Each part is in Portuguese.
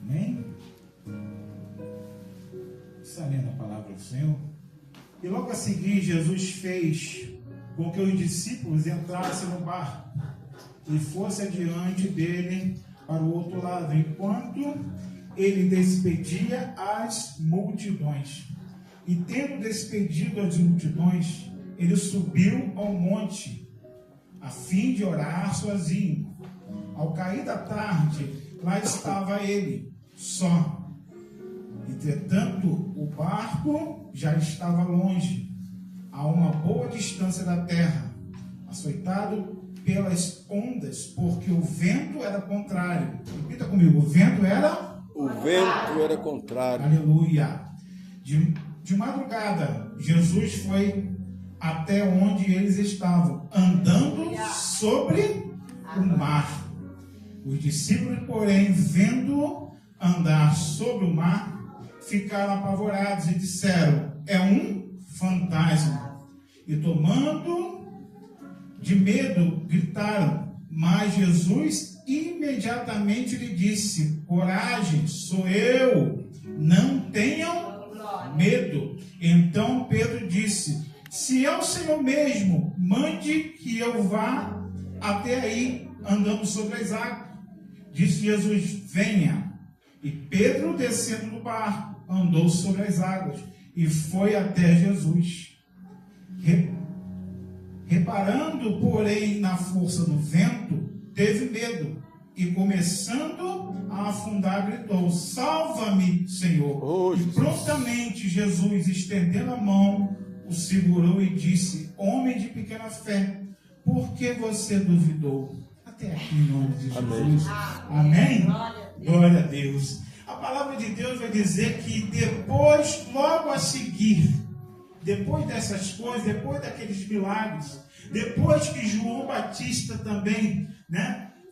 Amém? Está lendo a palavra do Senhor? E logo a seguir, Jesus fez com que os discípulos entrassem no barco e fosse adiante dele para o outro lado, enquanto ele despedia as multidões. E tendo despedido as multidões, ele subiu ao monte, a fim de orar sozinho. Ao cair da tarde, lá estava ele, só. Entretanto, o barco já estava longe, a uma boa distância da terra, açoitado pelas ondas, porque o vento era contrário. Repita comigo, o vento era contrário. Aleluia. De madrugada, Jesus foi até onde eles estavam, andando sobre o mar. Os discípulos, porém, vendo andar sobre o mar, ficaram apavorados e disseram: é um fantasma. E tomando de medo, gritaram. Mas Jesus imediatamente lhe disse: coragem, sou eu, não tenham medo. Então Pedro disse: se é o Senhor mesmo, mande que eu vá até aí, andando sobre as águas. Disse Jesus: venha. E Pedro, descendo do barco, andou sobre as águas e foi até Jesus. Reparando, porém, na força do vento, teve medo e, começando a afundar, gritou: salva-me, Senhor. E prontamente Jesus, estendendo a mão, o segurou e disse: homem de pequena fé, por que você duvidou? Até aqui, em nome de Jesus. Amém? Glória a Deus. A palavra de Deus vai dizer que depois, logo a seguir, depois dessas coisas, depois daqueles milagres, depois que João Batista também,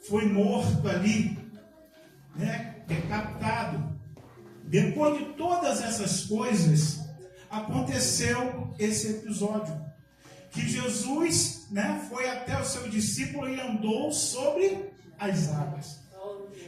foi morto ali, decapitado, depois de todas essas coisas, aconteceu esse episódio, que Jesus, foi até o seu discípulo e andou sobre as águas.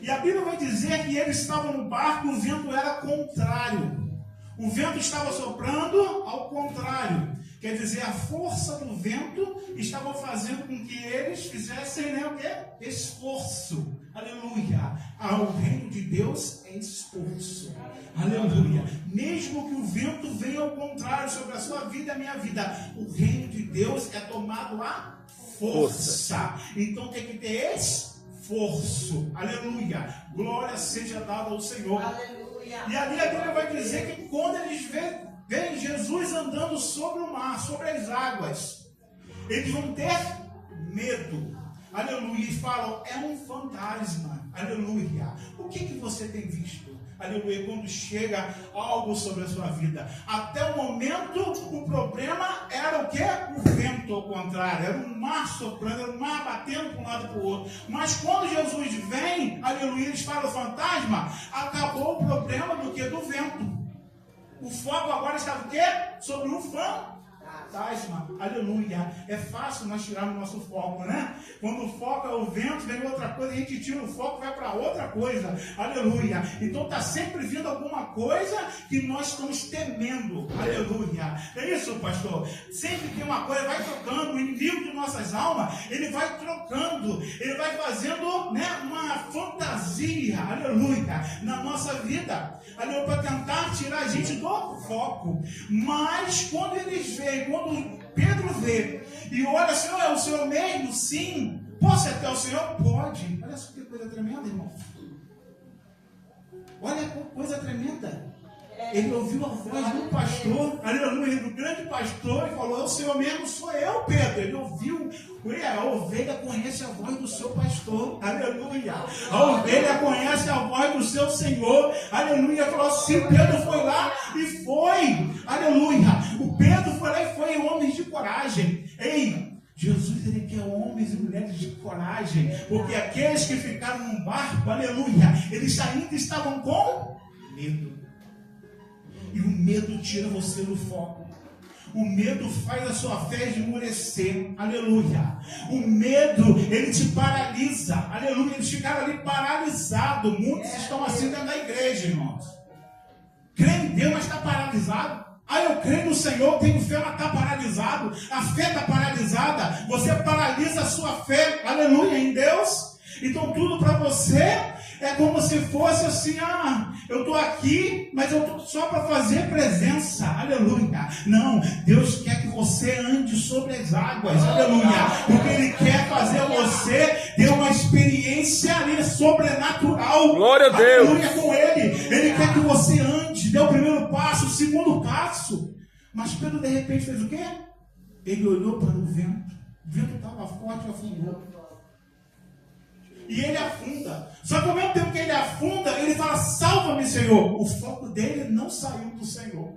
E a Bíblia vai dizer que eles estavam no barco, o vento era contrário. O vento estava soprando ao contrário. Quer dizer, a força do vento estava fazendo com que eles fizessem o quê? Esforço. Aleluia. O reino de Deus é esforço. Aleluia. Mesmo que o vento venha ao contrário sobre a sua vida e a minha vida, o reino de Deus é tomado a força. Então tem que ter esforço. Aleluia. Glória seja dada ao Senhor. Aleluia. E ali a Bíblia vai dizer que quando eles veem Jesus andando sobre o mar, sobre as águas, eles vão ter medo. Aleluia. E falam: é um fantasma. Aleluia. O que você tem visto? Aleluia. Quando chega algo sobre a sua vida, até o momento o problema era o quê? O vento ao contrário, era um mar soprando, era um mar batendo para um lado e para o outro. Mas quando Jesus vem, aleluia, eles falam: fantasma, acabou o problema do que? Do vento. O foco agora está o quê? Sobre um fantasma. Aleluia. É fácil nós tirarmos o nosso foco, Quando o foco é o vento, vem outra coisa, a gente tira o foco e vai para outra coisa. Aleluia. Então está sempre vindo alguma coisa que nós estamos temendo. Aleluia. É isso, pastor? Sempre tem uma coisa, vai trocando. O inimigo de nossas almas, ele vai trocando. Ele vai fazendo uma fantasia, aleluia, na nossa vida. Aleluia, para tentar tirar a gente do foco. Mas quando eles veem, quando Pedro vê e olha: Senhor, é o Senhor mesmo? Sim. Posso ir até o Senhor? Pode. Olha só que coisa tremenda, irmão. Olha que coisa tremenda. Ele ouviu a voz do pastor, aleluia, do grande pastor, e falou: é o Senhor mesmo, sou eu, Pedro. Ele ouviu. A ovelha conhece a voz do seu pastor, aleluia. A ovelha conhece a voz do seu Senhor, aleluia. Falou assim: Pedro foi lá e foi, aleluia. O Pedro foi lá e foi homens de coragem. Ei, Jesus, ele quer homens e mulheres de coragem, porque aqueles que ficaram no barco, aleluia, eles ainda estavam com medo. E o medo tira você do foco. O medo faz a sua fé esmorecer. Aleluia. O medo, ele te paralisa. Aleluia. Eles ficaram ali paralisados. Muitos estão assim dentro da igreja, irmãos. Crê em Deus, mas está paralisado. Ah, eu creio no Senhor, tenho fé, mas está paralisado. A fé está paralisada. Você paralisa a sua fé. Aleluia, em Deus. Então tudo para você é como se fosse assim, eu estou aqui, mas eu estou só para fazer presença, aleluia. Não, Deus quer que você ande sobre as águas, aleluia, porque Ele quer fazer você ter uma experiência ali sobrenatural, glória a Deus, aleluia, com Ele quer que você ande, dê o primeiro passo, o segundo passo. Mas Pedro de repente fez o quê? Ele olhou para o vento estava forte e afundou. E ele afunda. Só que ao mesmo tempo que ele afunda, ele fala, salva-me, Senhor. O foco dele não saiu do Senhor.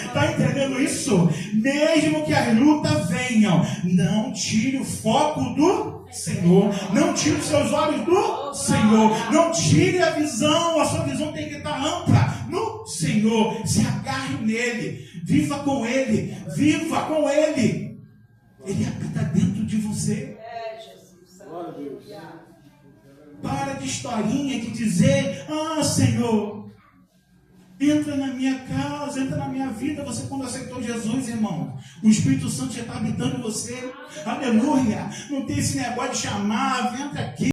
Está entendendo isso? Mesmo que as lutas venham, não tire o foco do Senhor. Não tire os seus olhos do Senhor. Não tire a visão. A sua visão tem que estar ampla no Senhor. Se agarre nele. Viva com ele. Viva com ele. Ele habita dentro de você. Para de historinha de dizer, Senhor, entra na minha casa, entra na minha vida. Você quando aceitou Jesus, irmão, o Espírito Santo já está habitando em você. Aleluia. Não tem esse negócio de chamar, entra aqui.